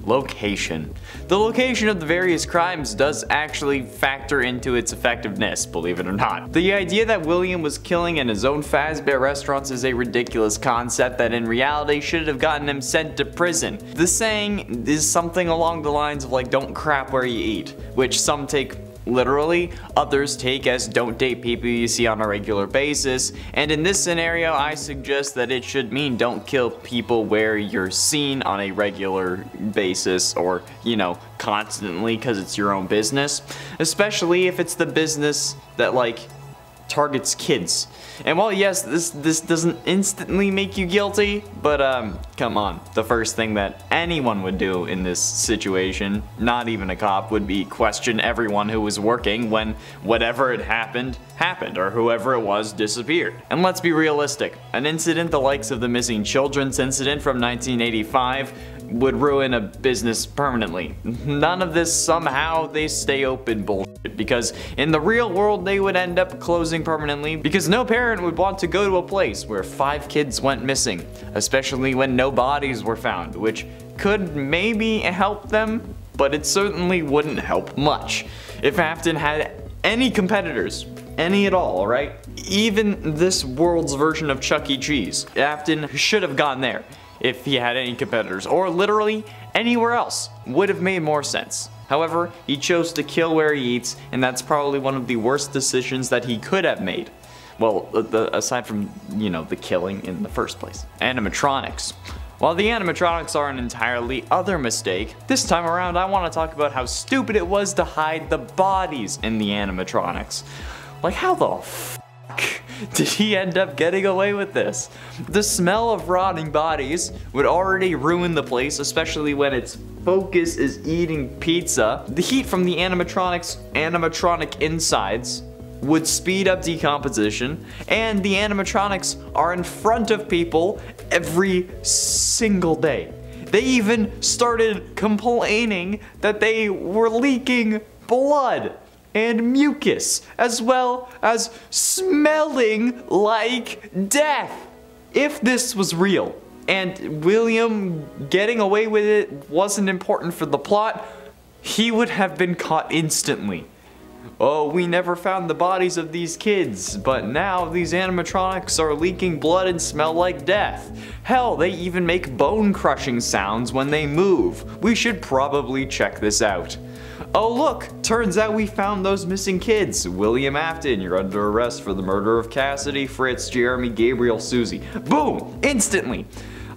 Location. The location of the various crimes does actually factor into its effectiveness, believe it or not. The idea that William was killing in his own Fazbear restaurants is a ridiculous concept that in reality should have gotten him sent to prison. The saying is something along the lines of like, don't crap where you eat, which some take literally, others take as don't date people you see on a regular basis, and in this scenario I suggest that it should mean don't kill people where you're seen on a regular basis, or you know, constantly, because it's your own business, especially if it's the business that like targets kids. And while yes, this doesn't instantly make you guilty, but come on, the first thing that anyone would do in this situation, not even a cop, would be question everyone who was working when whatever had happened, or whoever it was disappeared. And let's be realistic, an incident the likes of the missing children's incident from 1985 would ruin a business permanently. None of this somehow they stay open bullshit, because in the real world they would end up closing permanently, because no parent would want to go to a place where 5 kids went missing, especially when no bodies were found, which could maybe help them, but it certainly wouldn't help much. If Afton had any competitors, any at all, alright? Even this world's version of Chuck E. Cheese, Afton should have gone there. If he had any competitors, or literally anywhere else, would have made more sense. However, he chose to kill where he eats, and that's probably one of the worst decisions that he could have made. Well, aside from, you know, the killing in the first place. Animatronics. While the animatronics are an entirely other mistake, this time around I want to talk about how stupid it was to hide the bodies in the animatronics. Like, how the f*** did he end up getting away with this? The smell of rotting bodies would already ruin the place, especially when its focus is eating pizza. The heat from the animatronic insides would speed up decomposition, and the animatronics are in front of people every single day. They even started complaining that they were leaking blood and mucus, as well as smelling like death. If this was real, and William getting away with it wasn't important for the plot, he would have been caught instantly. Oh, we never found the bodies of these kids, but now these animatronics are leaking blood and smell like death. Hell, they even make bone-crushing sounds when they move. We should probably check this out. Oh look, turns out we found those missing kids. William Afton, you're under arrest for the murder of Cassidy, Fritz, Jeremy, Gabriel, Susie. Boom! Instantly.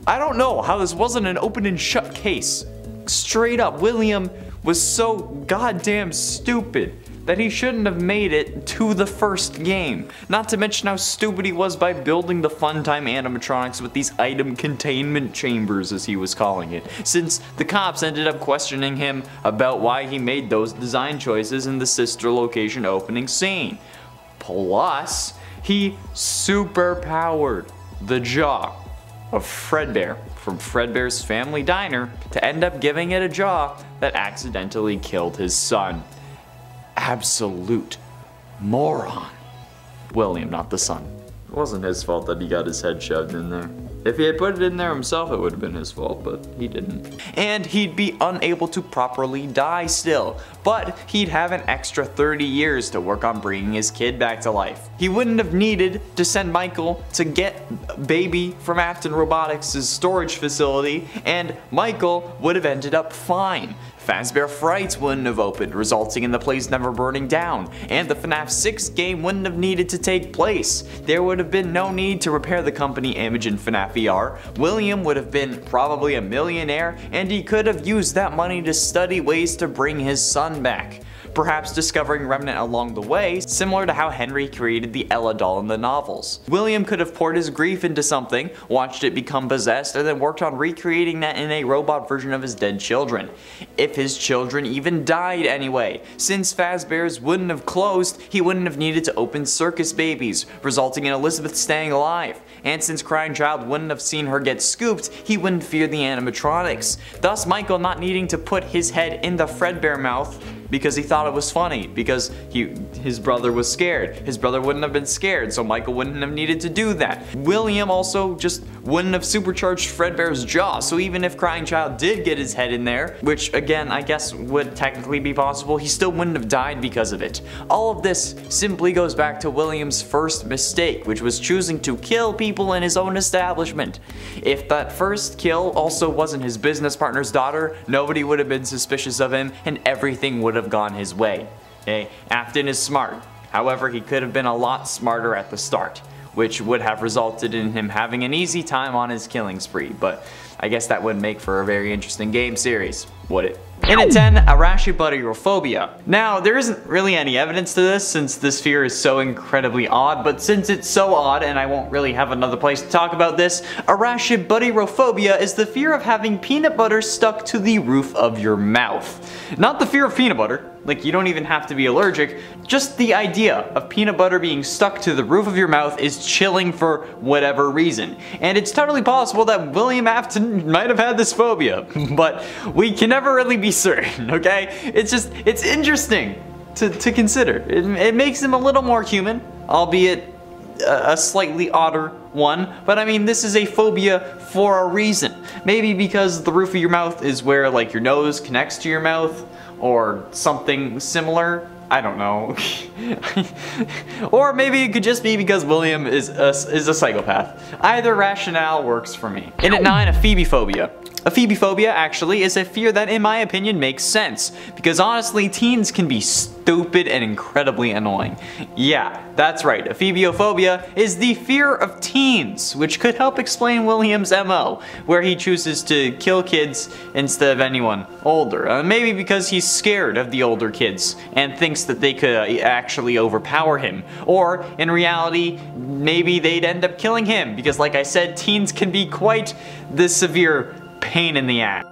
I don't know how this wasn't an open and shut case. Straight up, William was so goddamn stupid that he shouldn't have made it to the first game. Not to mention how stupid he was by building the Funtime animatronics with these item containment chambers, as he was calling it, since the cops ended up questioning him about why he made those design choices in the sister location opening scene. Plus, he superpowered the jaw of Fredbear from Fredbear's Family Diner to end up giving it a jaw that accidentally killed his son. Absolute moron. William, not the son. It wasn't his fault that he got his head shoved in there. If he had put it in there himself, it would have been his fault, but he didn't. And he'd be unable to properly die still, but he'd have an extra 30 years to work on bringing his kid back to life. He wouldn't have needed to send Michael to get baby from Afton Robotics' storage facility, and Michael would have ended up fine. Fazbear Frights wouldn't have opened, resulting in the place never burning down, and the FNAF 6 game wouldn't have needed to take place. There would have been no need to repair the company image in FNAF VR. William would have been probably a millionaire, and he could have used that money to study ways to bring his son back. Perhaps discovering Remnant along the way, similar to how Henry created the Ella doll in the novels. William could have poured his grief into something, watched it become possessed, and then worked on recreating that in a robot version of his dead children. If his children even died anyway. Since Fazbear's wouldn't have closed, he wouldn't have needed to open Circus Babies, resulting in Elizabeth staying alive. And since Crying Child wouldn't have seen her get scooped, he wouldn't fear the animatronics. Thus Michael not needing to put his head in the Fredbear mouth because he thought it was funny, because his brother was scared. His brother wouldn't have been scared, so Michael wouldn't have needed to do that. William also just wouldn't have supercharged Fredbear's jaw, so even if Crying Child did get his head in there, which again I guess would technically be possible, he still wouldn't have died because of it. All of this simply goes back to William's first mistake, which was choosing to kill people in his own establishment. If that first kill also wasn't his business partner's daughter, nobody would have been suspicious of him and everything would have gone his way. Okay? Afton is smart. However, he could have been a lot smarter at the start, which would have resulted in him having an easy time on his killing spree, but I guess that would make for a very interesting game series, would it? In at 10, Arachibutterophobia. Now, there isn't really any evidence to this since this fear is so incredibly odd, but since it's so odd and I won't really have another place to talk about this, Arachibutterophobia is the fear of having peanut butter stuck to the roof of your mouth. Not the fear of peanut butter, like you don't even have to be allergic, just the idea of peanut butter being stuck to the roof of your mouth is chilling for whatever reason. And it's totally possible that William Afton might have had this phobia, but we can never really be certain, okay? It's interesting to consider. It makes him a little more human, albeit a slightly odder one, but I mean this is a phobia for a reason. Maybe because the roof of your mouth is where like your nose connects to your mouth, or something similar. I don't know. Or maybe it could just be because William is a psychopath. Either rationale works for me. In at 9, Aphobiophobia. Aphobiophobia actually is a fear that in my opinion makes sense, because honestly teens can be stupid and incredibly annoying. Yeah, that's right, Aphobiophobia is the fear of teens, which could help explain William's MO, where he chooses to kill kids instead of anyone older. Maybe because he's scared of the older kids and thinks that they could actually overpower him. Or in reality, maybe they'd end up killing him, because like I said, teens can be quite the severe pain in the ass.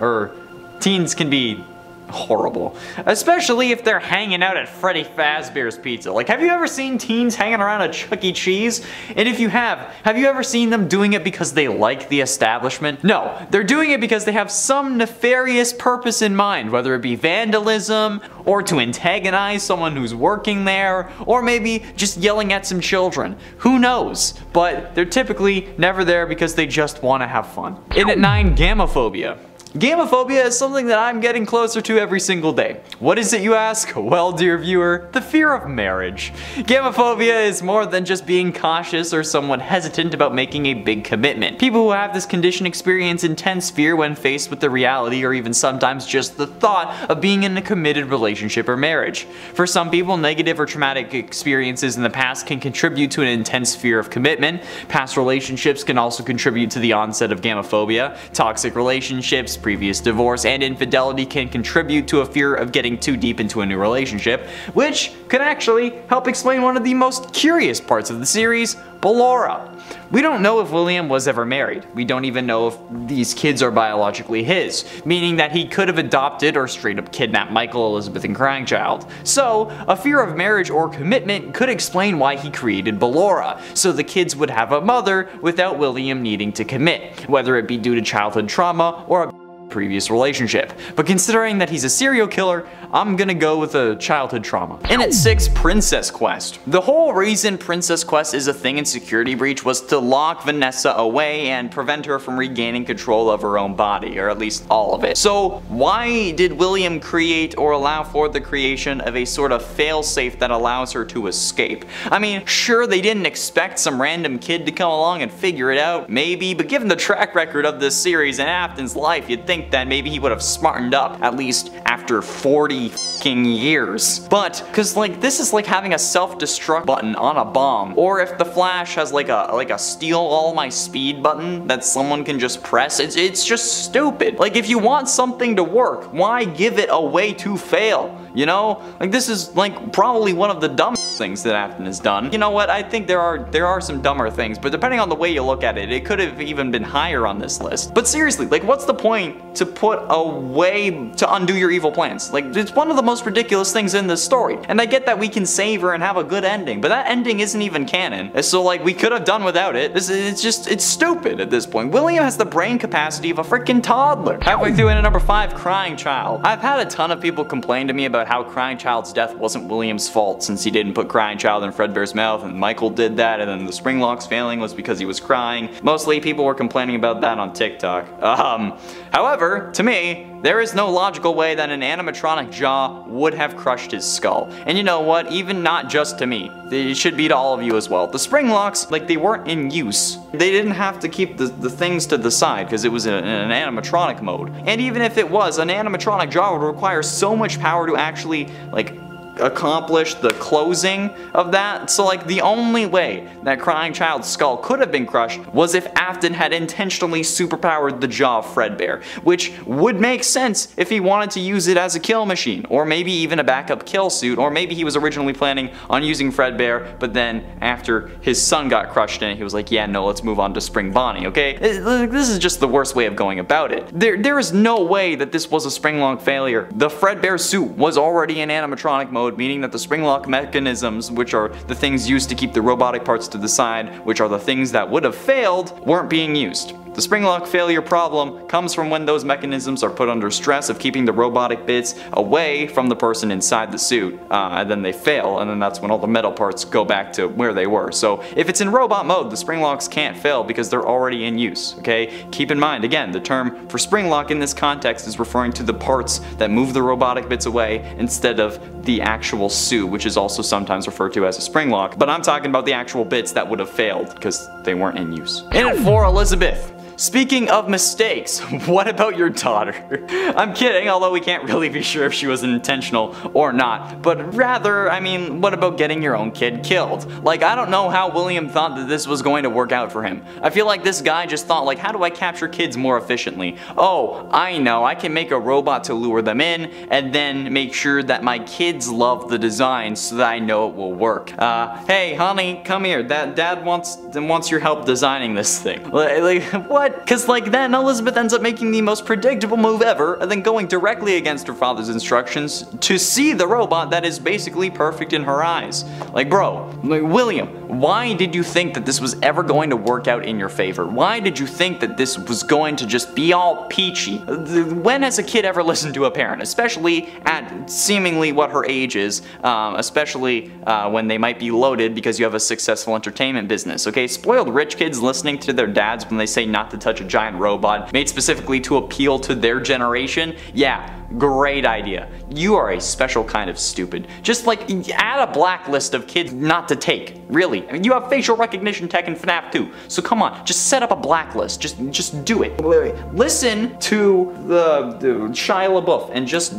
Or teens can be horrible. Especially if they're hanging out at Freddy Fazbear's Pizza. Like, have you ever seen teens hanging around a Chuck E. Cheese? And if you have you ever seen them doing it because they like the establishment? No, they're doing it because they have some nefarious purpose in mind, whether it be vandalism, or to antagonize someone who's working there, or maybe just yelling at some children. Who knows? But they're typically never there because they just want to have fun. In at 9, Gamophobia. Gamophobia is something that I'm getting closer to every single day. What is it, you ask? Well, dear viewer, the fear of marriage. Gamophobia is more than just being cautious or somewhat hesitant about making a big commitment. People who have this condition experience intense fear when faced with the reality or even sometimes just the thought of being in a committed relationship or marriage. For some people, negative or traumatic experiences in the past can contribute to an intense fear of commitment. Past relationships can also contribute to the onset of gamophobia. Toxic relationships, previous divorce, and infidelity can contribute to a fear of getting too deep into a new relationship, which could actually help explain one of the most curious parts of the series, Ballora. We don't know if William was ever married. We don't even know if these kids are biologically his, meaning that he could have adopted or straight up kidnapped Michael, Elizabeth, and Crying Child. So, a fear of marriage or commitment could explain why he created Ballora, so the kids would have a mother without William needing to commit, whether it be due to childhood trauma or a previous relationship. But considering that he's a serial killer, I'm gonna go with a childhood trauma. In at 6, Princess Quest. The whole reason Princess Quest is a thing in Security Breach was to lock Vanessa away and prevent her from regaining control of her own body, or at least all of it. So why did William create or allow for the creation of a sort of failsafe that allows her to escape? I mean, sure, they didn't expect some random kid to come along and figure it out, maybe, but given the track record of this series and Afton's life, you'd think that maybe he would have smartened up, at least after 40 fucking years. But, cause like, this is like having a self-destruct button on a bomb, or if the Flash has like a steal all my speed button that someone can just press, it's just stupid. Like, if you want something to work, why give it a way to fail? You know? Like, this is like probably one of the dumbest things that Afton has done. You know what, I think there are some dumber things, but depending on the way you look at it, it could have even been higher on this list. But seriously, like, what's the point to put a way to undo your evil plans? Like, it's one of the most ridiculous things in this story. And I get that we can save her and have a good ending, but that ending isn't even canon. So like, we could have done without it. It's stupid at this point. William has the brain capacity of a freaking toddler. Halfway through, in at number 5, Crying Child. I've had a ton of people complain to me about how Crying Child's death wasn't William's fault since he didn't put Crying Child in Fredbear's mouth, and Michael did that, and then the spring locks failing was because he was crying. Mostly people were complaining about that on TikTok. However, to me, there is no logical way that an animatronic jaw would have crushed his skull. And you know what? Even not just to me. It should be to all of you as well. The spring locks, like, they weren't in use. They didn't have to keep the things to the side because it was in an animatronic mode. And even if it was, an animatronic jaw would require so much power to actually, like, accomplish the closing of that. So like the only way that Crying Child's skull could have been crushed was if Afton had intentionally superpowered the jaw of Fredbear, which would make sense if he wanted to use it as a kill machine, or maybe even a backup kill suit, or maybe he was originally planning on using Fredbear, but then after his son got crushed in it, he was like, yeah, no, let's move on to Spring Bonnie, okay? This is just the worst way of going about it. There is no way that this was a spring lock failure. The Fredbear suit was already in animatronic mode, meaning that the spring lock mechanisms, which are the things used to keep the robotic parts to the side, which are the things that would have failed, weren't being used. The spring lock failure problem comes from when those mechanisms are put under stress of keeping the robotic bits away from the person inside the suit, and then they fail, and then that's when all the metal parts go back to where they were. So if it's in robot mode, the spring locks can't fail because they're already in use, okay? Keep in mind, again, the term for spring lock in this context is referring to the parts that move the robotic bits away instead of the actual suit, which is also sometimes referred to as a spring lock, but I'm talking about the actual bits that would have failed because they weren't in use. In it for Elizabeth. Speaking of mistakes, what about your daughter? I'm kidding, although we can't really be sure if she was intentional or not, but rather, I mean, what about getting your own kid killed? Like, I don't know how William thought that this was going to work out for him. I feel like this guy just thought, like, how do I capture kids more efficiently? Oh, I know, I can make a robot to lure them in, and then make sure that my kids love the design so that I know it will work. Hey, honey, come here, Dad wants your help designing this thing. Like, what? Because like then Elizabeth ends up making the most predictable move ever and then going directly against her father's instructions to see the robot that is basically perfect in her eyes. Like bro, like, William, why did you think that this was ever going to work out in your favor? Why did you think that this was going to just be all peachy? When has a kid ever listened to a parent? Especially at seemingly what her age is, especially when they might be loaded because you have a successful entertainment business, okay? Spoiled rich kids listening to their dads when they say not to touch a giant robot made specifically to appeal to their generation? Yeah, great idea. You are a special kind of stupid. Just like add a blacklist of kids not to take. Really. I mean, you have facial recognition tech in FNAF 2. So come on, just set up a blacklist. Just do it. Wait. Listen to the Shia LaBeouf and just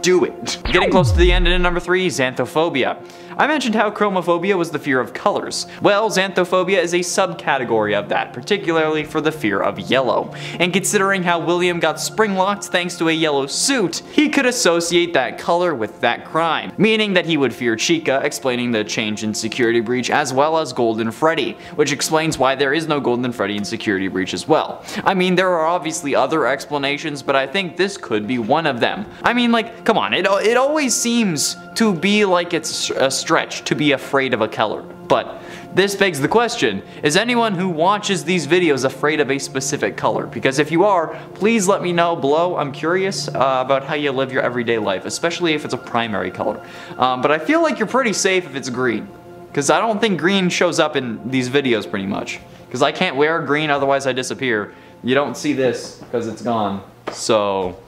do it. Getting close to the end, and in number 3, xanthophobia. I mentioned how chromophobia was the fear of colors. Well, xanthophobia is a subcategory of that, particularly for the fear of yellow. And considering how William got spring locked thanks to a yellow suit, he could associate that color with that crime, meaning that he would fear Chica, explaining the change in Security Breach, as well as Golden Freddy, which explains why there is no Golden Freddy in Security Breach as well. I mean, there are obviously other explanations, but I think this could be one of them. I mean, like, come on, it always seems to be like it's a stretch to be afraid of a color. But this begs the question, is anyone who watches these videos afraid of a specific color? Because if you are, please let me know below. I'm curious about how you live your everyday life, especially if it's a primary color. But I feel like you're pretty safe if it's green, because I don't think green shows up in these videos pretty much. Because I can't wear green, otherwise I disappear. You don't see this because it's gone. So,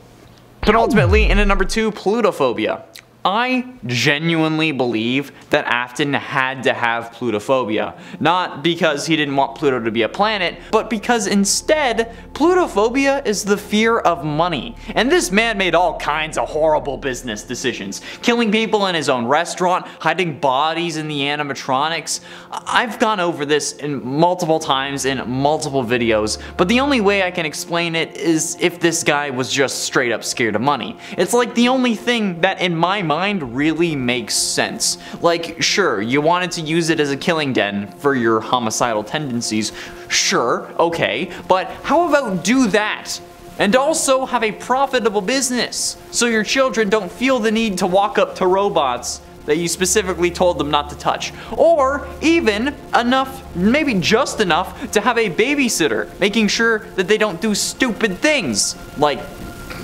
penultimately, in at number 2, plutophobia. I genuinely believe that Afton had to have plutophobia. Not because he didn't want Pluto to be a planet, but because instead, plutophobia is the fear of money. And this man made all kinds of horrible business decisions. Killing people in his own restaurant, hiding bodies in the animatronics. I've gone over this in multiple times in multiple videos, but the only way I can explain it is if this guy was just straight up scared of money. It's like the only thing that in my mind really makes sense. Like, sure, you wanted to use it as a killing den for your homicidal tendencies. Sure, okay, but how about do that? And also have a profitable business, so your children don't feel the need to walk up to robots that you specifically told them not to touch. Or even enough, maybe just enough, to have a babysitter, making sure that they don't do stupid things, like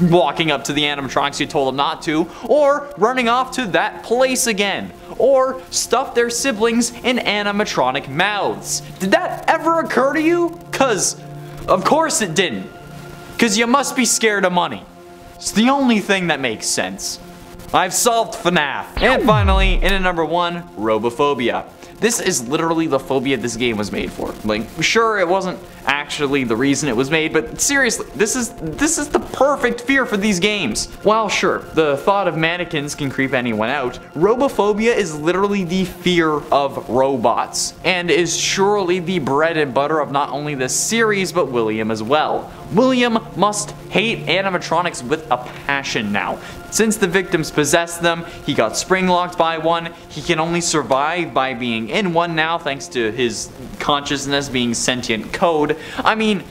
walking up to the animatronics you told them not to, or running off to that place again, or stuff their siblings in animatronic mouths. Did that ever occur to you? Cause of course it didn't. Cause you must be scared of money. It's the only thing that makes sense. I've solved FNAF. And finally, in at number 1, robophobia. This is literally the phobia this game was made for. Like, sure, it wasn't actually the reason it was made, but seriously, this is the perfect fear for these games. While sure, the thought of mannequins can creep anyone out, robophobia is literally the fear of robots, and is surely the bread and butter of not only this series, but William as well. William must hate animatronics with a passion now. Since the victims possessed them, he got spring-locked by one, he can only survive by being in one now thanks to his consciousness being sentient code. I mean,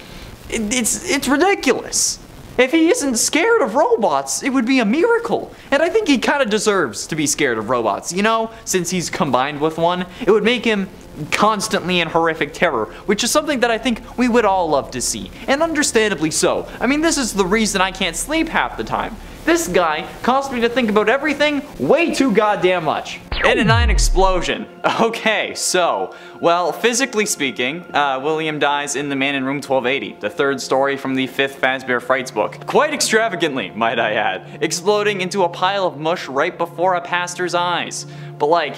it's ridiculous. If he isn't scared of robots, it would be a miracle. And I think he kind of deserves to be scared of robots, you know? Since he's combined with one, it would make him constantly in horrific terror, which is something that I think we would all love to see. And understandably so. I mean, this is the reason I can't sleep half the time. This guy caused me to think about everything way too goddamn much. In a 9 explosion. Okay, so, well, physically speaking, William dies in The Man in Room 1280, the 3rd story from the 5th Fazbear Frights book. Quite extravagantly, might I add, exploding into a pile of mush right before a pastor's eyes. But like,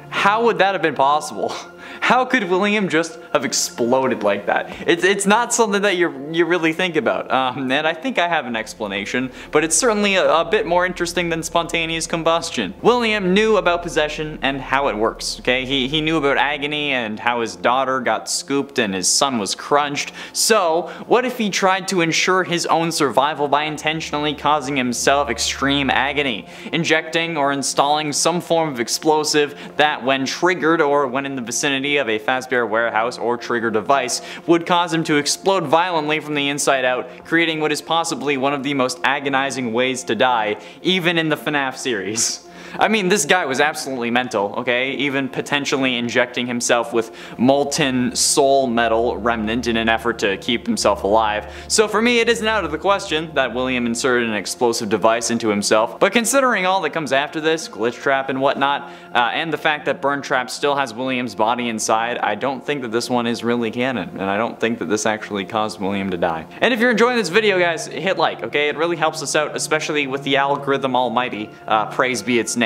how would that have been possible? How could William just have exploded like that? It's not something that you really think about, and I think I have an explanation, but it's certainly a bit more interesting than spontaneous combustion. William knew about possession and how it works, okay? He knew about agony and how his daughter got scooped and his son was crunched, so what if he tried to ensure his own survival by intentionally causing himself extreme agony, injecting or installing some form of explosive that when triggered or when in the vicinity of a Fazbear warehouse or trigger device would cause him to explode violently from the inside out, creating what is possibly one of the most agonizing ways to die, even in the FNAF series. I mean, this guy was absolutely mental, okay? Even potentially injecting himself with molten soul metal remnant in an effort to keep himself alive. So for me, it isn't out of the question that William inserted an explosive device into himself. But considering all that comes after this, glitch trap and whatnot, and the fact that Burn Trap still has William's body inside, I don't think that this one is really canon. And I don't think that this actually caused William to die. And if you're enjoying this video, guys, hit like, okay? It really helps us out, especially with the algorithm almighty. Praise be its name.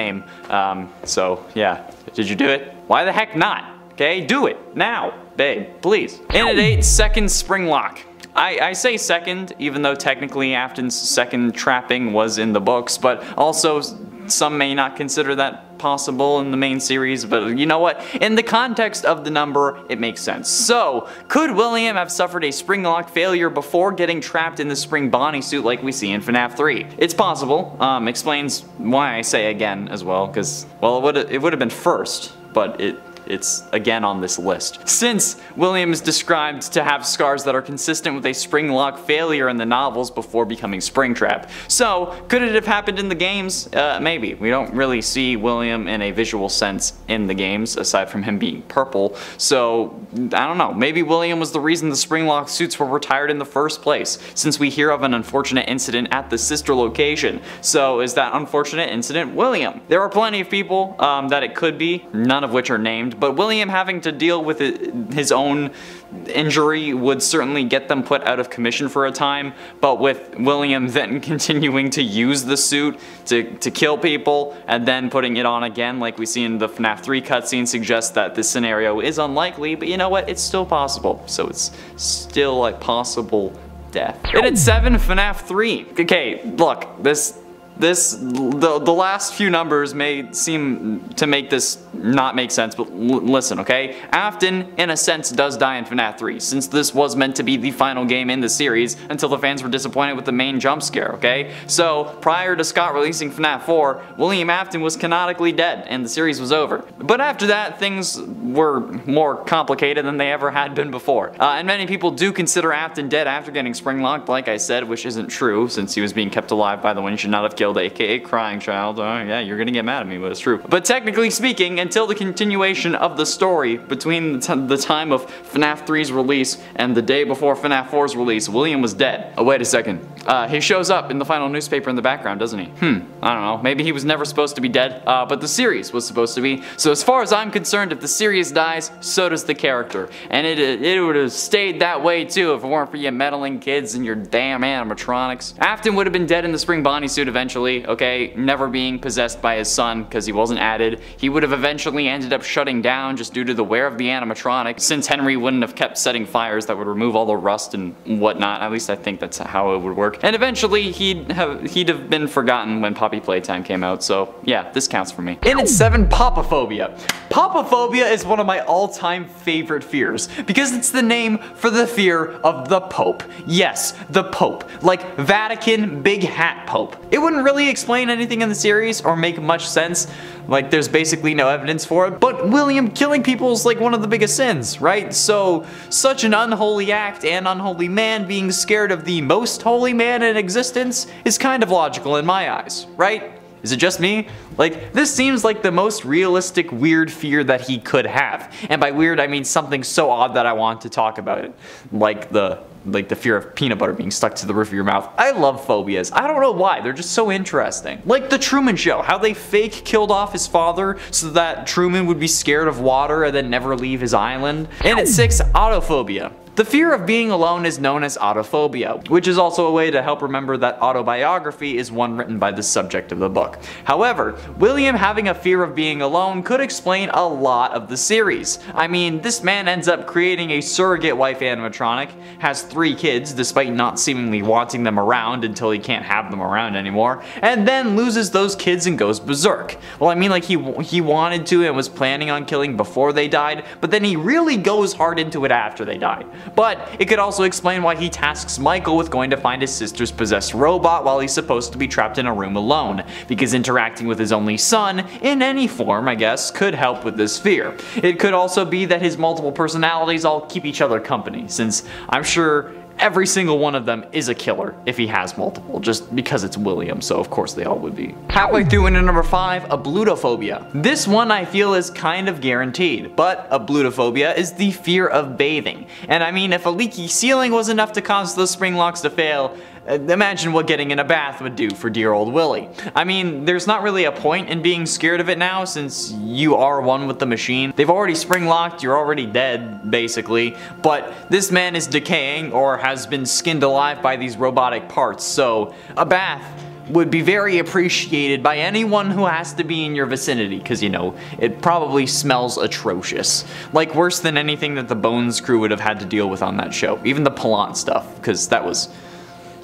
So yeah, did you do it? Why the heck not? Okay, do it now, babe, please. In at 8, second spring lock. I say second, even though technically Afton's second trapping was in the books, but also some may not consider that possible in the main series, but you know what? In the context of the number, it makes sense. So, could William have suffered a spring lock failure before getting trapped in the spring Bonnie suit like we see in FNAF 3? It's possible. Explains why I say again as well, because, well, it would have been first, but it's again on this list. Since William is described to have scars that are consistent with a spring lock failure in the novels before becoming Springtrap. So, could it have happened in the games? Maybe. We don't really see William in a visual sense in the games, aside from him being purple. So, I don't know. Maybe William was the reason the spring lock suits were retired in the first place, since we hear of an unfortunate incident at the sister location. So, is that unfortunate incident William? There are plenty of people that it could be, none of which are named, but William having to deal with his own injury would certainly get them put out of commission for a time, but with William then continuing to use the suit to kill people and then putting it on again like we see in the FNAF 3 cutscene suggests that this scenario is unlikely, but you know what, it's still possible, so it's still a possible death. And at 7, FNAF 3. Okay, look, the last few numbers may seem to make this not make sense, but listen, okay? Afton, in a sense, does die in FNAF 3, since this was meant to be the final game in the series until the fans were disappointed with the main jump scare, okay? So, prior to Scott releasing FNAF 4, William Afton was canonically dead, and the series was over. But after that, things were more complicated than they ever had been before. And many people do consider Afton dead after getting spring-locked, like I said, which isn't true, since he was being kept alive by the one he should not have killed, aka Crying Child. Oh yeah, you're gonna get mad at me, but it's true. But technically speaking, and until the continuation of the story between the time of FNAF 3's release and the day before FNAF 4's release, William was dead. Oh, wait a second. He shows up in the final newspaper in the background, doesn't he? I don't know. Maybe he was never supposed to be dead, but the series was supposed to be. So as far as I'm concerned, if the series dies, so does the character. And it would have stayed that way too if it weren't for you meddling kids and your damn animatronics. Afton would have been dead in the spring Bonnie suit eventually, okay? Never being possessed by his son because he wasn't added. He would have eventually ended up shutting down just due to the wear of the animatronic, since Henry wouldn't have kept setting fires that would remove all the rust and whatnot. At least I think that's how it would work. And eventually he'd have been forgotten when Poppy Playtime came out, so yeah, this counts for me. In at 7, Popophobia. Popophobia is one of my all-time favorite fears because it's the name for the fear of the Pope. Yes, the Pope. Like Vatican Big Hat Pope. It wouldn't really explain anything in the series or make much sense. Like, there's basically no evidence for it, but William killing people is like one of the biggest sins, right? So, such an unholy act and unholy man being scared of the most holy man in existence is kind of logical in my eyes, right? Is it just me? Like, this seems like the most realistic weird fear that he could have. And by weird, I mean something so odd that I want to talk about it. Like the fear of peanut butter being stuck to the roof of your mouth. I love phobias. I don't know why, they're just so interesting. Like the Truman Show, how they fake killed off his father so that Truman would be scared of water and then never leave his island. And at 6, autophobia. The fear of being alone is known as autophobia, which is also a way to help remember that autobiography is one written by the subject of the book. However, William having a fear of being alone could explain a lot of the series. I mean, this man ends up creating a surrogate wife animatronic, has 3 kids despite not seemingly wanting them around until he can't have them around anymore, and then loses those kids and goes berserk. Well, I mean, like he wanted to and was planning on killing before they died, but then he really goes hard into it after they died. But it could also explain why he tasks Michael with going to find his sister's possessed robot while he's supposed to be trapped in a room alone, because interacting with his only son, in any form I guess, could help with this fear. It could also be that his multiple personalities all keep each other company, since I'm sure every single one of them is a killer if he has multiple, just because it's William, so of course they all would be. Halfway through into number 5, ablutophobia. This one I feel is kind of guaranteed, but ablutophobia is the fear of bathing. And I mean, if a leaky ceiling was enough to cause those spring locks to fail, imagine what getting in a bath would do for dear old Willie. I mean, there's not really a point in being scared of it now since you are one with the machine. They've already spring locked, you're already dead, basically. But this man is decaying or has been skinned alive by these robotic parts, so a bath would be very appreciated by anyone who has to be in your vicinity, because you know, it probably smells atrocious. Like worse than anything that the Bones crew would have had to deal with on that show. Even the Palant stuff, because that was...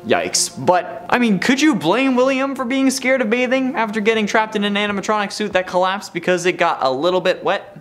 yikes. But, I mean, could you blame William for being scared of bathing after getting trapped in an animatronic suit that collapsed because it got a little bit wet?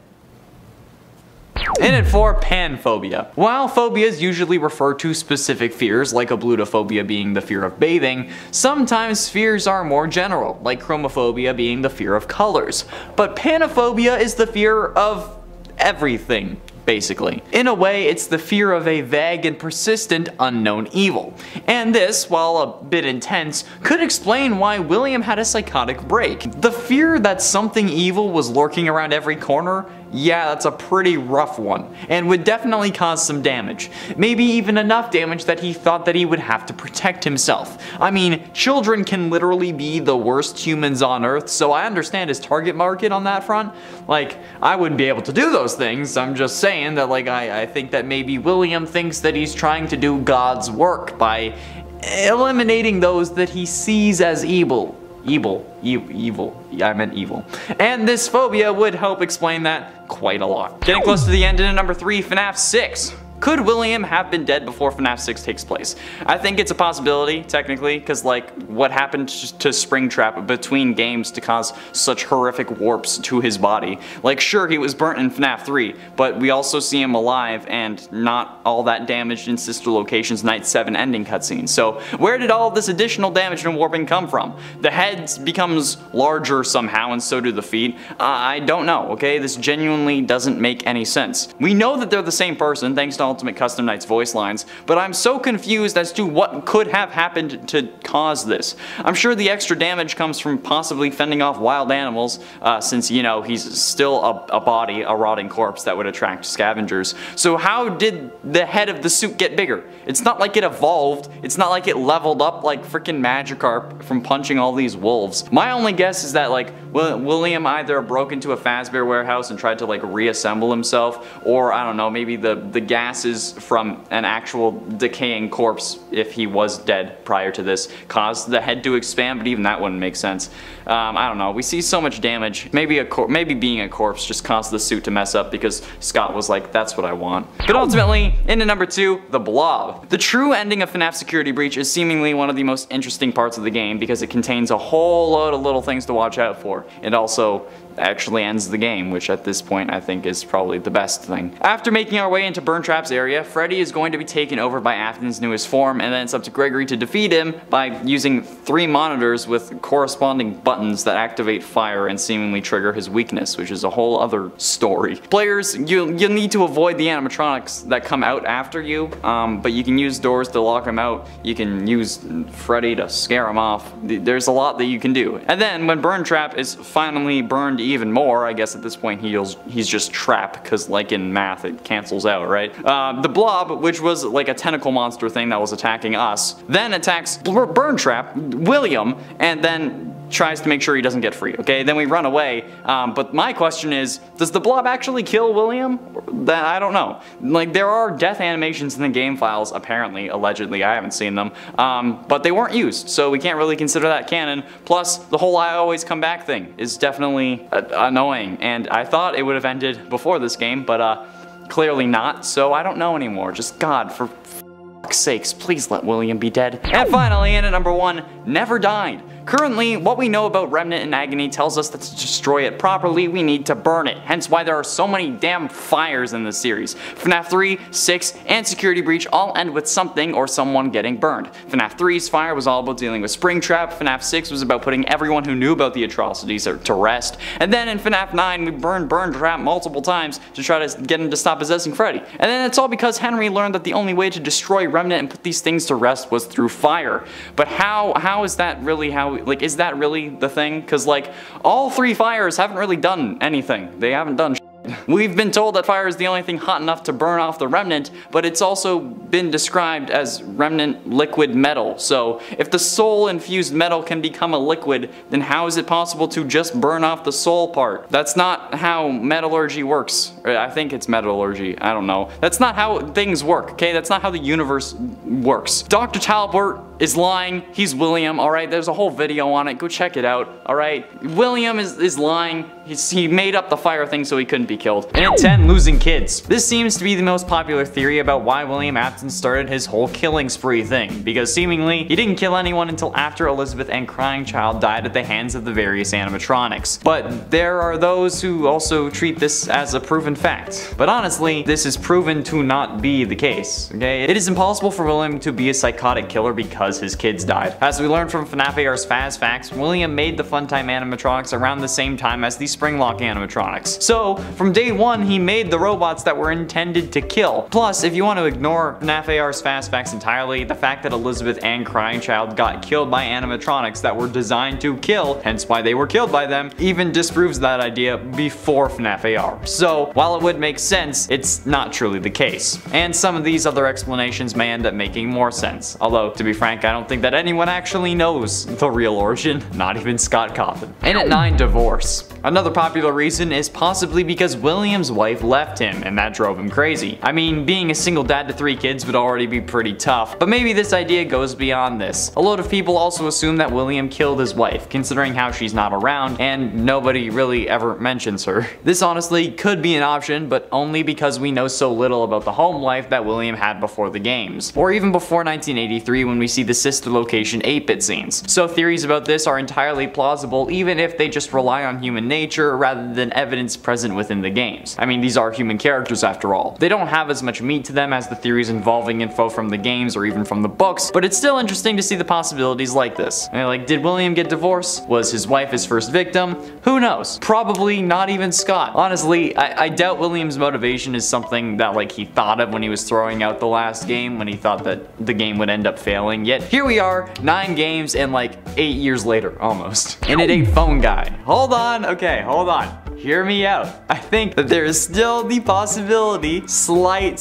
In at 4, panphobia. While phobias usually refer to specific fears, like ablutophobia being the fear of bathing, sometimes fears are more general, like chromophobia being the fear of colors. But panophobia is the fear of everything, basically. In a way, it's the fear of a vague and persistent unknown evil. And this, while a bit intense, could explain why William had a psychotic break. The fear that something evil was lurking around every corner, yeah, that's a pretty rough one, and would definitely cause some damage. Maybe even enough damage that he thought that he would have to protect himself. I mean, children can literally be the worst humans on earth, so I understand his target market on that front. Like, I wouldn't be able to do those things, I'm just saying that, like, I think that maybe William thinks that he's trying to do God's work by eliminating those that he sees as evil. I meant evil. And this phobia would help explain that quite a lot. Getting close to the end, in number 3, FNAF 6. Could William have been dead before FNAF 6 takes place? I think it's a possibility, technically, because like, what happened to Springtrap between games to cause such horrific warps to his body? Like, sure, he was burnt in FNAF 3, but we also see him alive and not all that damaged in Sister Location's Night 7 ending cutscene. So, where did all this additional damage and warping come from? The head becomes larger somehow, and so do the feet. I don't know, okay? This genuinely doesn't make any sense. We know that they're the same person, thanks to all Ultimate Custom Nights voice lines, but I'm so confused as to what could have happened to cause this. I'm sure the extra damage comes from possibly fending off wild animals, since, you know, he's still a body, a rotting corpse that would attract scavengers. So how did the head of the suit get bigger? It's not like it evolved, it's not like it leveled up like freaking Magikarp from punching all these wolves. My only guess is that, like, William either broke into a Fazbear warehouse and tried to, like, reassemble himself, or I don't know, maybe the gases from an actual decaying corpse, if he was dead prior to this, caused the head to expand, but even that wouldn't make sense. I don't know, we see so much damage. Maybe being a corpse just caused the suit to mess up because Scott was like, that's what I want. But ultimately, into number 2, the Blob. The true ending of FNAF Security Breach is seemingly one of the most interesting parts of the game because it contains a whole load of little things to watch out for. It also actually ends the game, which at this point I think is probably the best thing. After making our way into Burntrap's area, Freddy is going to be taken over by Afton's newest form, and then it's up to Gregory to defeat him by using 3 monitors with corresponding buttons that activate fire and seemingly trigger his weakness, which is a whole other story. Players, you need to avoid the animatronics that come out after you, but you can use doors to lock them out, you can use Freddy to scare him off. There's a lot that you can do. And then when Burntrap is finally burned even more, I guess at this point he's just trapped, because like in math it cancels out, right? The Blob, which was like a tentacle monster thing that was attacking us, then attacks Burntrap, William, and then tries to make sure he doesn't get free, okay? Then we run away, but my question is, does the Blob actually kill William? I don't know. Like, there are death animations in the game files, apparently, allegedly, I haven't seen them, but they weren't used, so we can't really consider that canon. Plus, the whole I always come back thing is definitely annoying, and I thought it would have ended before this game, but clearly not, so I don't know anymore. Just, God, for fuck's sakes, please let William be dead. And finally, in at number 1, Never Died. Currently, what we know about Remnant and Agony tells us that to destroy it properly, we need to burn it, hence why there are so many damn fires in this series. FNAF 3, 6, and Security Breach all end with something or someone getting burned. FNAF 3's fire was all about dealing with Springtrap, FNAF 6 was about putting everyone who knew about the atrocities to rest, and then in FNAF 9 we burned Burntrap multiple times to try to get him to stop possessing Freddy. And then it's all because Henry learned that the only way to destroy Remnant and put these things to rest was through fire. But how is that really like, is that really the thing? Because, like, all 3 fires haven't really done anything. They haven't done shit. We've been told that fire is the only thing hot enough to burn off the Remnant, but it's also been described as Remnant liquid metal. So if the soul-infused metal can become a liquid, then how is it possible to just burn off the soul part? That's not how metallurgy works. I think it's metallurgy, I don't know. That's not how things work, okay? That's not how the universe works. Dr. Talbot is lying, he's William, alright? There's a whole video on it, go check it out, alright? William is lying, he made up the fire thing so he couldn't be killed. And at 10, losing kids. This seems to be the most popular theory about why William Afton started his whole killing spree thing, because seemingly he didn't kill anyone until after Elizabeth and Crying Child died at the hands of the various animatronics. But there are those who also treat this as a proven fact. But honestly, this is proven to not be the case, okay? It is impossible for William to be a psychotic killer because his kids died. As we learned from FNAF AR's Faz Facts, William made the Funtime animatronics around the same time as the Springlock animatronics. So, from day 1, he made the robots that were intended to kill. Plus, if you want to ignore FNAF AR's Faz Facts entirely, the fact that Elizabeth and Crying Child got killed by animatronics that were designed to kill, hence why they were killed by them, even disproves that idea before FNAF AR. So, while it would make sense, it's not truly the case. And some of these other explanations may end up making more sense. Although, to be frank, I don't think that anyone actually knows the real origin, not even Scott Cawthon. And at 9, divorce. Another popular reason is possibly because William's wife left him, and that drove him crazy. I mean, being a single dad to 3 kids would already be pretty tough, but maybe this idea goes beyond this. A lot of people also assume that William killed his wife, considering how she's not around, and nobody really ever mentions her. This honestly could be an option, but only because we know so little about the home life that William had before the games, or even before 1983 when we see the sister location 8-bit scenes. So theories about this are entirely plausible, even if they just rely on human nature rather than evidence present within the games. I mean, these are human characters after all. They don't have as much meat to them as the theories involving info from the games or even from the books, but it's still interesting to see the possibilities like this. And like, did William get divorced? Was his wife his first victim? Who knows? Probably not even Scott. Honestly, I doubt William's motivation is something that like he thought of when he was throwing out the last game, when he thought that the game would end up failing. Yet here we are, 9 games and like 8 years later, almost. And it ain't Phone Guy. Hold on, okay, hold on. Hear me out. I think that there is still the possibility, slight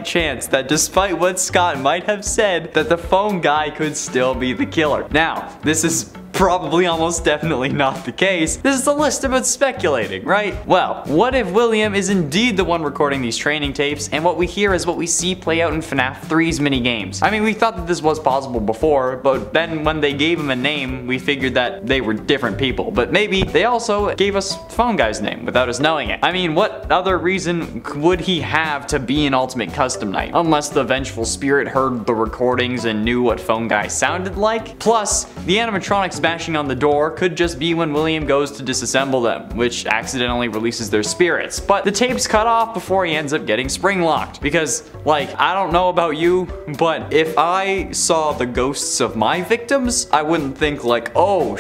chance that despite what Scott might have said, that the Phone Guy could still be the killer. Now, this is probably almost definitely not the case. This is a list about speculating, right? Well, what if William is indeed the one recording these training tapes, and what we hear is what we see play out in FNAF 3's minigames? I mean, we thought that this was possible before, but then when they gave him a name, we figured that they were different people. But maybe they also gave us Phone Guy's name without us knowing it. I mean, what other reason would he have to be an Ultimate Custom Night? Unless the vengeful spirit heard the recordings and knew what Phone Guy sounded like? Plus, the animatronics bashing on the door could just be when William goes to disassemble them, which accidentally releases their spirits. But the tape's cut off before he ends up getting spring locked. Because, like, I don't know about you, but if I saw the ghosts of my victims, I wouldn't think like, oh,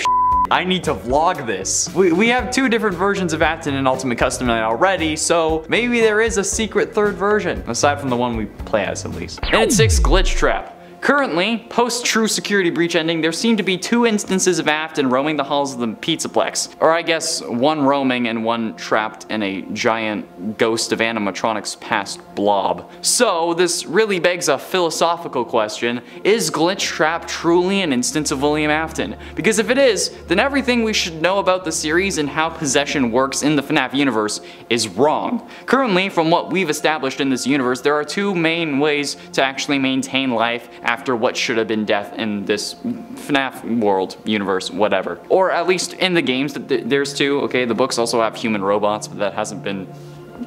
I need to vlog this. We have 2 different versions of Afton in Ultimate Custom Night already, so maybe there is a secret 3rd version, aside from the one we play as at least. And at 6, Glitch Trap. Currently, post-True Security Breach ending, there seem to be 2 instances of Afton roaming the halls of the Pizzaplex. Or I guess, 1 roaming and 1 trapped in a giant ghost of animatronics past blob. So, this really begs a philosophical question: is Glitch Trap truly an instance of William Afton? Because if it is, then everything we should know about the series and how possession works in the FNAF universe is wrong. Currently, from what we've established in this universe, there are 2 main ways to actually maintain life after what should have been death in this FNAF world, universe, whatever. Or at least in the games, there's 2, okay? The books also have human robots, but that hasn't been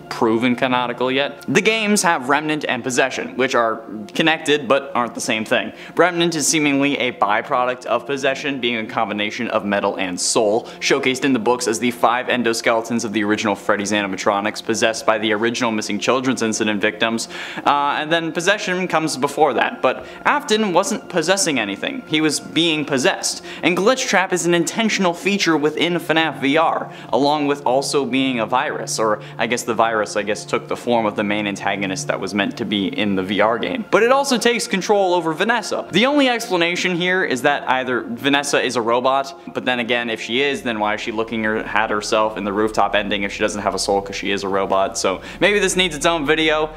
proven canonical yet. The games have Remnant and Possession, which are connected but aren't the same thing. Remnant is seemingly a byproduct of Possession, being a combination of metal and soul, showcased in the books as the 5 endoskeletons of the original Freddy's animatronics possessed by the original Missing Children's incident victims, and then Possession comes before that. But Afton wasn't possessing anything, he was being possessed. And Glitch Trap is an intentional feature within FNAF VR, along with also being a virus, or I guess the virus took the form of the main antagonist that was meant to be in the VR game. But it also takes control over Vanessa. The only explanation here is that either Vanessa is a robot, but then again, if she is, then why is she looking at herself in the rooftop ending if she doesn't have a soul because she is a robot? So maybe this needs its own video,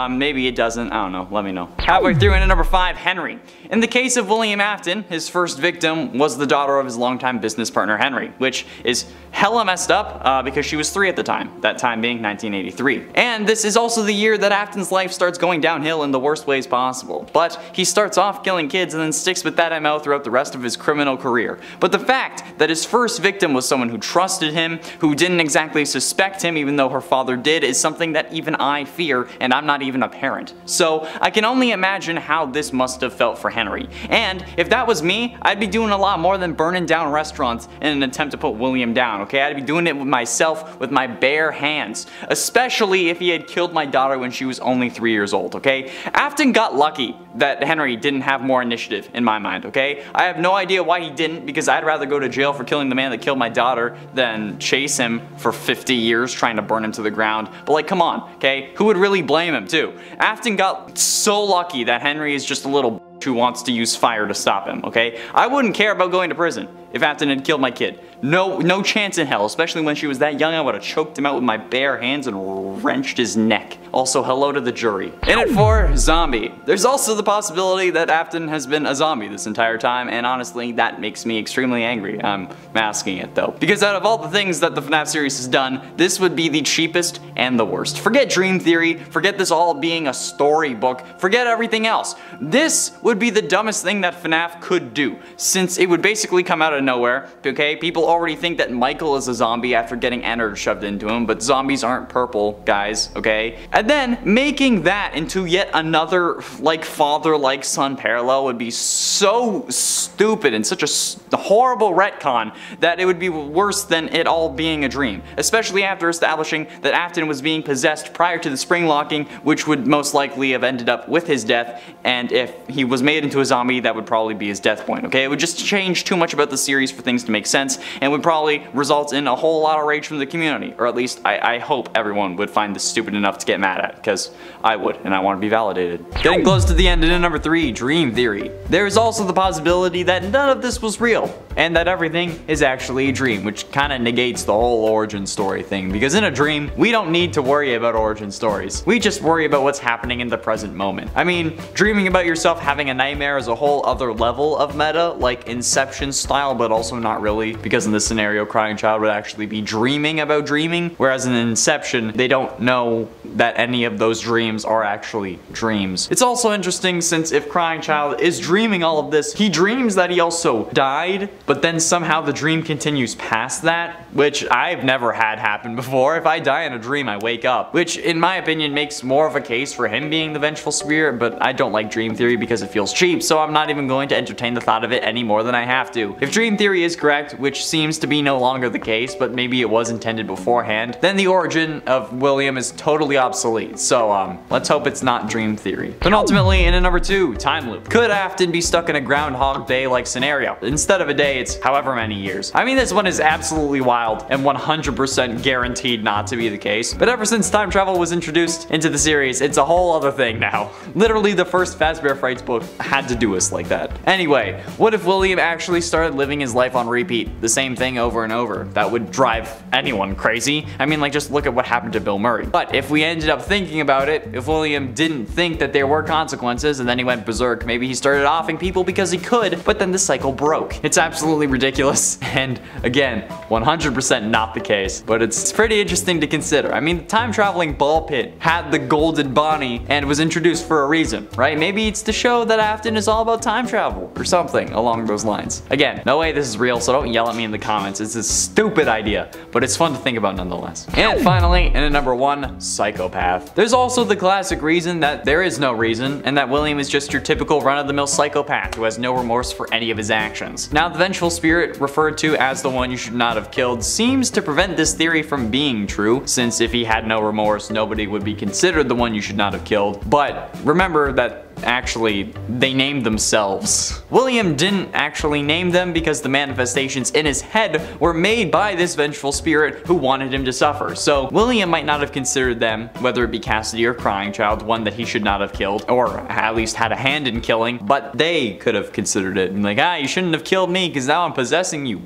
maybe it doesn't, I don't know, let me know. Halfway through into number 5, Henry. In the case of William Afton, his first victim was the daughter of his longtime business partner Henry, which is hella messed up because she was 3 at the time, that time being 1983. And this is also the year that Afton's life starts going downhill in the worst ways possible. But he starts off killing kids and then sticks with that MO throughout the rest of his criminal career. But the fact that his first victim was someone who trusted him, who didn't exactly suspect him even though her father did, is something that even I fear, and I'm not even a parent. So I can only imagine how this must have felt for Henry. And if that was me, I'd be doing a lot more than burning down restaurants in an attempt to put William down, okay? I'd be doing it with myself, with my bare hands. Especially if he had killed my daughter when she was only 3 years old, okay? Afton got lucky that Henry didn't have more initiative in my mind, okay? I have no idea why he didn't, because I'd rather go to jail for killing the man that killed my daughter than chase him for 50 years trying to burn him to the ground. But like, come on, okay? Who would really blame him too? Afton got so lucky that Henry is just a little who wants to use fire to stop him, okay? I wouldn't care about going to prison if Afton had killed my kid. No chance in hell, especially when she was that young. I would have choked him out with my bare hands and wrenched his neck. Also, hello to the jury. In at 4, Zombie. There's also the possibility that Afton has been a zombie this entire time, and honestly, that makes me extremely angry. I'm masking it though. Because out of all the things that the FNAF series has done, this would be the cheapest and the worst. Forget Dream Theory, forget this all being a storybook, forget everything else. This would be the dumbest thing that FNAF could do, since it would basically come out of of nowhere, okay? People already think that Michael is a zombie after getting innards shoved into him, but zombies aren't purple, guys, okay? And then making that into yet another, like, father-like son parallel would be so stupid and such a horrible retcon that it would be worse than it all being a dream, especially after establishing that Afton was being possessed prior to the spring locking, which would most likely have ended up with his death, and if he was made into a zombie, that would probably be his death point, okay? It would just change too much about the series for things to make sense, and would probably result in a whole lot of rage from the community, or at least I hope everyone would find this stupid enough to get mad at, because I would, and I want to be validated. Getting close to the end, and in number 3, dream theory. There is also the possibility that none of this was real, and that everything is actually a dream, which kind of negates the whole origin story thing, because in a dream, we don't need to worry about origin stories. We just worry about what's happening in the present moment. I mean, dreaming about yourself having a nightmare is a whole other level of meta, like Inception style, but also not really, because in this scenario, Crying Child would actually be dreaming about dreaming, whereas in Inception, they don't know that any of those dreams are actually dreams. It's also interesting since if Crying Child is dreaming all of this, he dreams that he also died, but then somehow the dream continues past that, which I've never had happen before. If I die in a dream, I wake up, which in my opinion makes more of a case for him being the vengeful spirit, but I don't like dream theory because it feels cheap, so I'm not even going to entertain the thought of it any more than I have to. If dream theory is correct, which seems to be no longer the case, but maybe it was intended beforehand, then the origin of William is totally obsolete, so let's hope it's not dream theory. But ultimately, in a number 2, time loop. Could Afton be stuck in a Groundhog Day-like scenario? Instead of a day, it's however many years. I mean, this one is absolutely wild and 100% guaranteed not to be the case, but ever since time travel was introduced into the series, it's a whole other thing now. Literally, the first Fazbear Frights book had to do us like that. Anyway, what if William actually started living his life on repeat, the same thing over and over? That would drive anyone crazy. I mean, like, just look at what happened to Bill Murray. But if we ended up thinking about it, if William didn't think that there were consequences and then he went berserk, maybe he started offing people because he could, but then the cycle broke. It's absolutely ridiculous, and again, 100% not the case, but it's pretty interesting to consider. I mean, the time-traveling ball pit had the golden Bonnie and was introduced for a reason, right? Maybe it's to show that Afton is all about time travel, or something along those lines. Again, no way this is real, so don't yell at me in the comments. It's a stupid idea, but it's fun to think about nonetheless. And finally, in at number 1, psychopath. There's also the classic reason that there is no reason, and that William is just your typical run-of-the-mill psychopath who has no remorse for any of his actions. Now, the vengeful spirit, referred to as the one you should not have killed, seems to prevent this theory from being true, since if he had no remorse, nobody would be considered the one you should not have killed. But remember that actually, they named themselves. William didn't actually name them because the manifestations in his head were made by this vengeful spirit who wanted him to suffer. So William might not have considered them, whether it be Cassidy or Crying Child, one that he should not have killed, or at least had a hand in killing, but they could have considered it and like, you shouldn't have killed me because now I'm possessing you.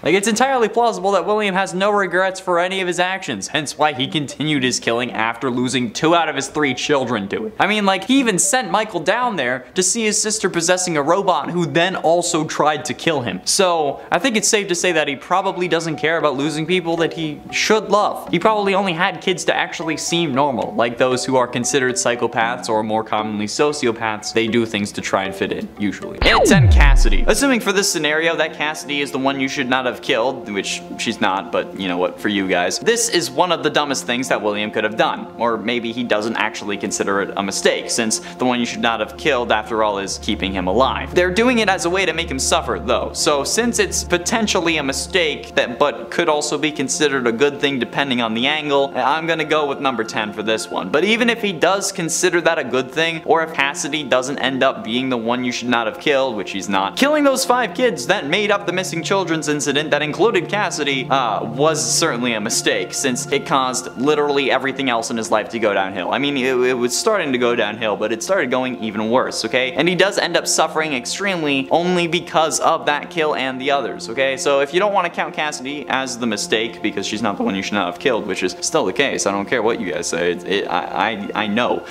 Like, it's entirely plausible that William has no regrets for any of his actions, hence why he continued his killing after losing 2 out of his 3 children to it. I mean, like, he even sent Michael down there to see his sister possessing a robot who then also tried to kill him. So, I think it's safe to say that he probably doesn't care about losing people that he should love. He probably only had kids to actually seem normal, like those who are considered psychopaths or more commonly sociopaths. They do things to try and fit in, usually. And at 10, Cassidy. Assuming for this scenario that Cassidy is the one you should not have killed, which she's not, but you know what, for you guys. This is one of the dumbest things that William could have done. Or maybe he doesn't actually consider it a mistake, since the one you should not have killed, after all, is keeping him alive. They're doing it as a way to make him suffer, though. So since it's potentially a mistake, but could also be considered a good thing depending on the angle, I'm gonna go with number 10 for this one. But even if he does consider that a good thing, or if Cassidy doesn't end up being the one you should not have killed, which he's not, killing those 5 kids that made up the missing children's incident that included Cassidy was certainly a mistake, since it caused literally everything else in his life to go downhill. I mean, it was starting to go downhill, but it started going even worse, okay? And he does end up suffering extremely only because of that kill and the others, okay? So if you don't want to count Cassidy as the mistake, because she's not the one you should not have killed, which is still the case, I don't care what you guys say, I know.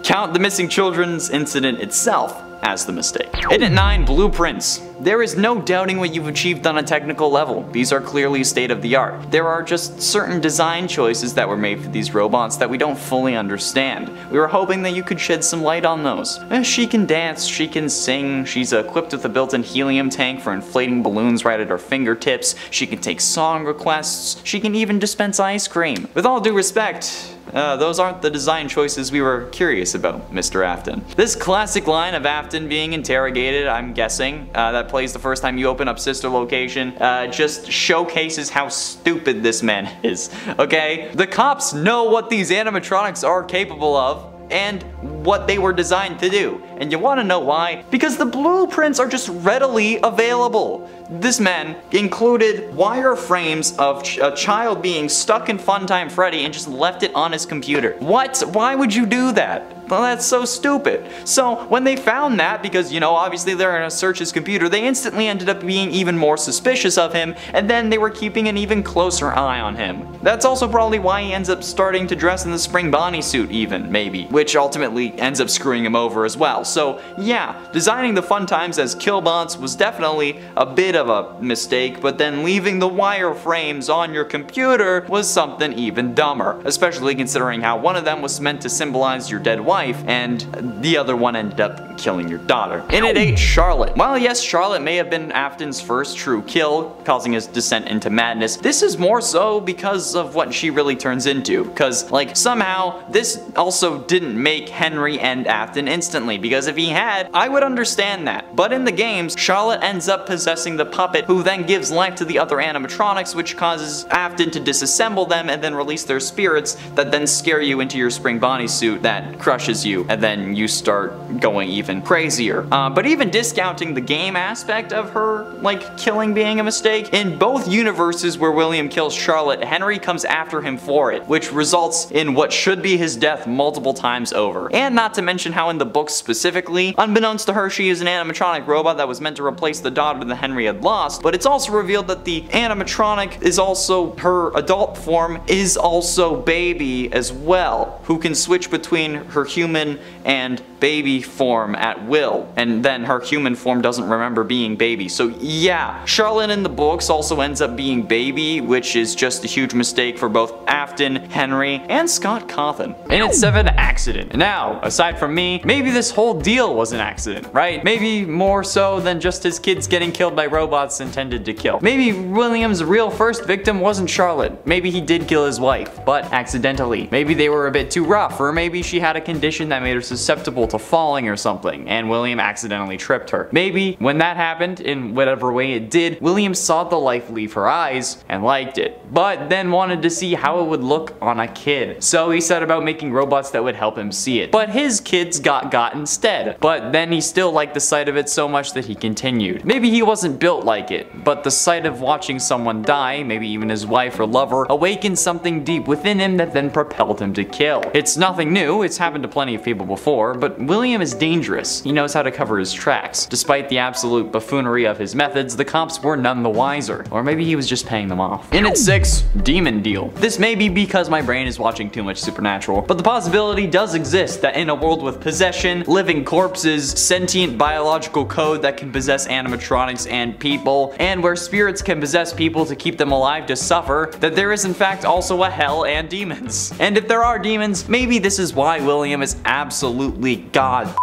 Count the missing children's incident itself as the mistake. In at 9, blueprints. There is no doubting what you've achieved on a technical level. These are clearly state of the art. There are just certain design choices that were made for these robots that we don't fully understand. We were hoping that you could shed some light on those. She can dance, she can sing, she's equipped with a built-in helium tank for inflating balloons right at her fingertips, she can take song requests, she can even dispense ice cream. With all due respect, those aren't the design choices we were curious about, Mr. Afton. This classic line of Afton being interrogated, I'm guessing, that plays the first time you open up Sister Location, just showcases how stupid this man is, okay? The cops know what these animatronics are capable of and what they were designed to do. And you want to know why? Because the blueprints are just readily available. This man included wireframes of a child being stuck in Funtime Freddy and just left it on his computer. What? Why would you do that? Well, that's so stupid. So when they found that, because you know obviously they're gonna search his computer, they instantly ended up being even more suspicious of him, and then they were keeping an even closer eye on him. That's also probably why he ends up starting to dress in the spring Bonnie suit even, maybe, which ultimately ends up screwing him over as well. So yeah, designing the Funtimes as killbots was definitely a bit of a mistake, but then leaving the wireframes on your computer was something even dumber, especially considering how one of them was meant to symbolize your dead wife and the other one ended up killing your daughter. In at 8, Charlotte. While yes, Charlotte may have been Afton's first true kill, causing his descent into madness, this is more so because of what she really turns into. Because, like, somehow this also didn't make Henry end Afton instantly, because if he had, I would understand that. But in the games, Charlotte ends up possessing the puppet, who then gives life to the other animatronics, which causes Afton to disassemble them and then release their spirits that then scare you into your spring Bonnie suit that crushes you, and then you start going even crazier. But even discounting the game aspect of her, like, killing being a mistake, in both universes where William kills Charlotte, Henry comes after him for it, which results in what should be his death multiple times over. And not to mention how in the books specifically, unbeknownst to her, she is an animatronic robot that was meant to replace the daughter that Henry had lost, but it's also revealed that the animatronic is also, her adult form is also Baby as well, who can switch between her human and baby form at will, and then her human form doesn't remember being Baby. So yeah, Charlotte in the books also ends up being Baby, which is just a huge mistake for both Afton, Henry, and Scott Cawthon. In at 7, accident. Now, aside from me, maybe this whole deal was an accident, right? Maybe more so than just his kids getting killed by robots intended to kill. Maybe William's real first victim wasn't Charlotte. Maybe he did kill his wife, but accidentally. Maybe they were a bit too rough, or maybe she had a condition that made her susceptible to falling or something, and William accidentally tripped her. Maybe when that happened, in whatever way it did, William saw the life leave her eyes and liked it, but then wanted to see how it would look on a kid. So he set about making robots that would help him see it. But his kids got instead. But then he still liked the sight of it so much that he continued. Maybe he wasn't built like it, but the sight of watching someone die, maybe even his wife or lover, awakened something deep within him that then propelled him to kill. It's nothing new, it's happened to plenty of people before, but William is dangerous. He knows how to cover his tracks. Despite the absolute buffoonery of his methods, the cops were none the wiser. Or maybe he was just paying them off. In at 6, demon deal. This may be because my brain is watching too much Supernatural, but the possibility does exist that in a world with possession, living corpses, sentient biological code that can possess animatronics and people, and where spirits can possess people to keep them alive to suffer, that there is in fact also a hell and demons. And if there are demons, maybe this is why William is absolutely god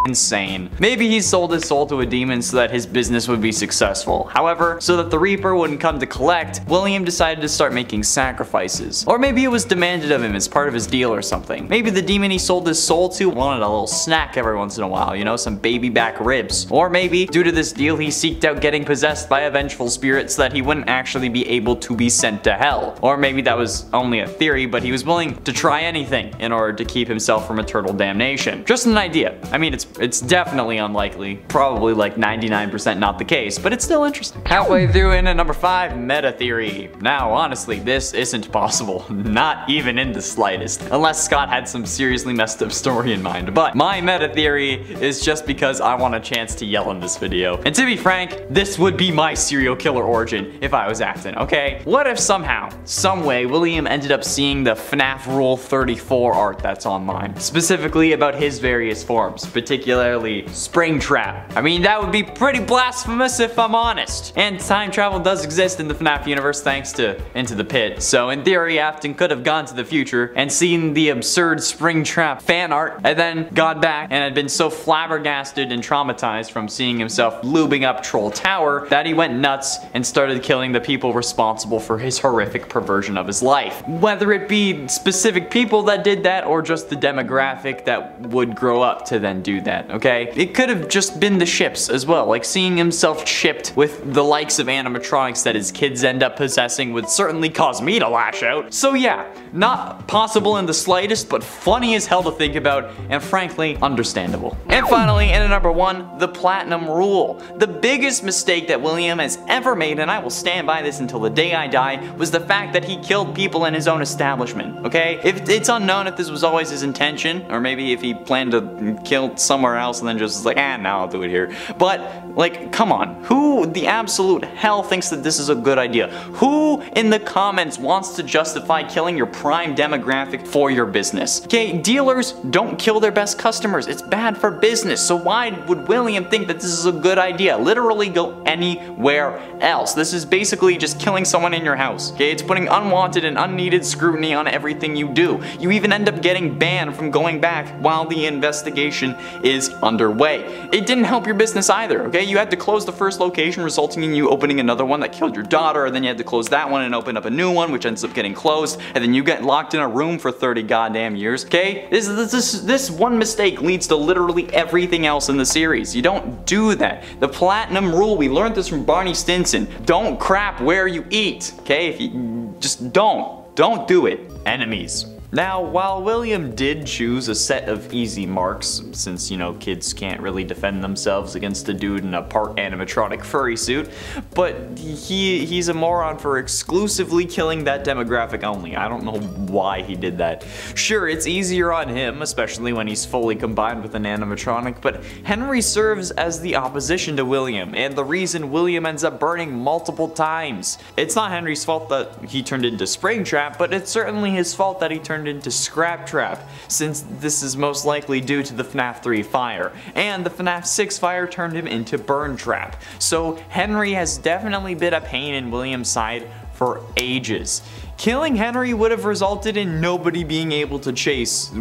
insane. Maybe he sold his soul to a demon so that his business would be successful. However, so that the Reaper wouldn't come to collect, William decided to start making sacrifices. Or maybe it was demanded of him as part of his deal or something. Maybe the demon he sold his soul to wanted a little snack every once in a while, you know, some baby back ribs. Or maybe, due to this deal, he seeked out getting possessed by a vengeful spirit so that he wouldn't actually be able to be sent to hell. Or maybe that was only a theory, but he was willing to try anything in order to keep himself from eternal damnation. Just an idea. I mean, it's definitely unlikely, probably like 99% not the case, but it's still interesting. Halfway through in at number 5, meta theory. Now, honestly, this isn't possible, not even in the slightest, unless Scott had some seriously messed up story in mind. But my meta theory is just because I want a chance to yell in this video. And to be frank, this would be my serial killer origin if I was Afton, okay? What if somehow, some way, William ended up seeing the FNAF Rule 34 art that's online, specifically about his various forms, particularly particularly Springtrap. I mean, that would be pretty blasphemous if I'm honest. And time travel does exist in the FNAF universe thanks to Into the Pit, so in theory Afton could have gone to the future and seen the absurd Springtrap fan art and then gone back and had been so flabbergasted and traumatized from seeing himself lubing up Troll Tower that he went nuts and started killing the people responsible for his horrific perversion of his life. Whether it be specific people that did that or just the demographic that would grow up to then do that, okay? It could have just been the ships as well, like seeing himself shipped with the likes of animatronics that his kids end up possessing would certainly cause me to lash out. So yeah, not possible in the slightest, but funny as hell to think about, and frankly, understandable. And finally, in at number 1, the Platinum Rule. The biggest mistake that William has ever made, and I will stand by this until the day I die, was the fact that he killed people in his own establishment, okay? It's unknown if this was always his intention, or maybe if he planned to kill somewhere else and then just was like, now I'll do it here. But, like, come on. Who the absolute hell thinks that this is a good idea? Who in the comments wants to justify killing your prime demographic for your business? Okay, dealers don't kill their best customers. It's bad for business. So why would William think that this is a good idea? Literally go anywhere else. This is basically just killing someone in your house. Okay, it's putting unwanted and unneeded scrutiny on everything you do. You even end up getting banned from going back while the investigation is underway. It didn't help your business either, okay? You had to close the first location, resulting in you opening another one that killed your daughter, and then you had to close that one and open up a new one, which ends up getting closed, and then you get locked in a room for 30 goddamn years, okay? This one mistake leads to literally everything else in the series. You don't do that. The Platinum Rule, we learned this from Barney Stinson. Don't crap where you eat, okay? If you just don't do it. Enemies. Now, while William did choose a set of easy marks, since, you know, kids can't really defend themselves against a dude in a part animatronic furry suit, but he's a moron for exclusively killing that demographic only. I don't know why he did that. Sure, it's easier on him, especially when he's fully combined with an animatronic, but Henry serves as the opposition to William, and the reason William ends up burning multiple times. It's not Henry's fault that he turned into Springtrap, but it's certainly his fault that he turned into Scrap Trap, since this is most likely due to the FNAF 3 fire, and the FNAF 6 fire turned him into Burn Trap. So Henry has definitely been a pain in William's side for ages. Killing Henry would have resulted in nobody being able to chase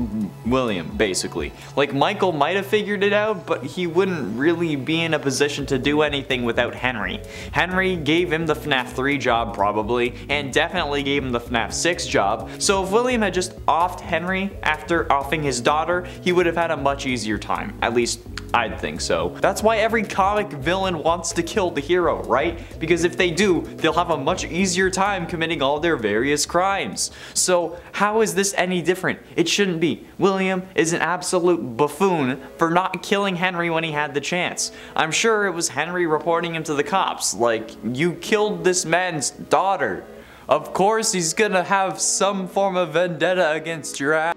William, basically. Like, Michael might have figured it out, but he wouldn't really be in a position to do anything without Henry. Henry gave him the FNAF 3 job, probably, and definitely gave him the FNAF 6 job, so if William had just offed Henry after offing his daughter, he would have had a much easier time. At least, I'd think so. That's why every comic villain wants to kill the hero, right? Because if they do, they'll have a much easier time committing all their various crimes. So how is this any different? It shouldn't be. William is an absolute buffoon for not killing Henry when he had the chance. I'm sure it was Henry reporting him to the cops, like, you killed this man's daughter. Of course he's gonna have some form of vendetta against your ass.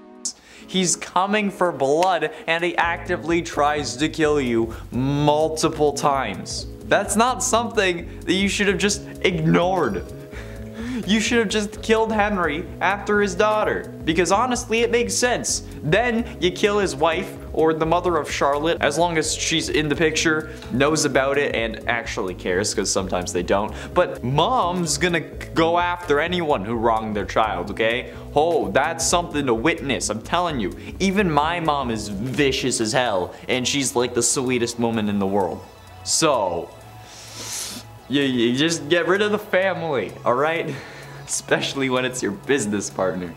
He's coming for blood, and he actively tries to kill you multiple times. That's not something that you should have just ignored. You should have just killed Henry after his daughter, because honestly it makes sense. Then you kill his wife, or the mother of Charlotte, as long as she's in the picture, knows about it, and actually cares, because sometimes they don't. But mom's gonna go after anyone who wronged their child, okay? Oh, that's something to witness, I'm telling you. Even my mom is vicious as hell, and she's like the sweetest woman in the world. So, you just get rid of the family, alright? Especially when it's your business partner.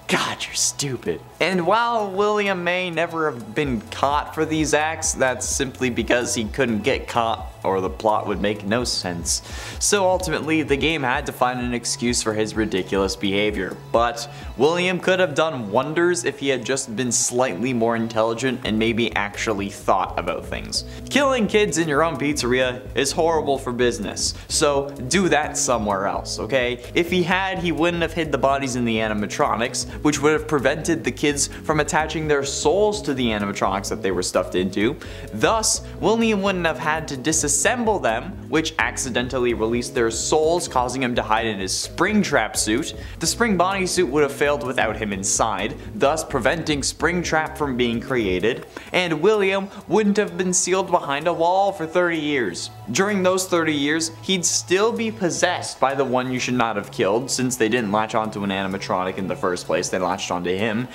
God, you're stupid. And while William may never have been caught for these acts, that's simply because he couldn't get caught or the plot would make no sense. So ultimately, the game had to find an excuse for his ridiculous behavior. But William could have done wonders if he had just been slightly more intelligent and maybe actually thought about things. Killing kids in your own pizzeria is horrible for business, so do that somewhere else, okay? If he had, he wouldn't have hid the bodies in the animatronics, which would have prevented the kids from attaching their souls to the animatronics that they were stuffed into. Thus, William wouldn't have had to disassemble disassemble them, which accidentally released their souls, causing him to hide in his Springtrap suit. The Spring Bonnie suit would have failed without him inside, thus preventing Springtrap from being created, and William wouldn't have been sealed behind a wall for 30 years. During those 30 years, he'd still be possessed by the one you should not have killed, since they didn't latch onto an animatronic in the first place, they latched onto him.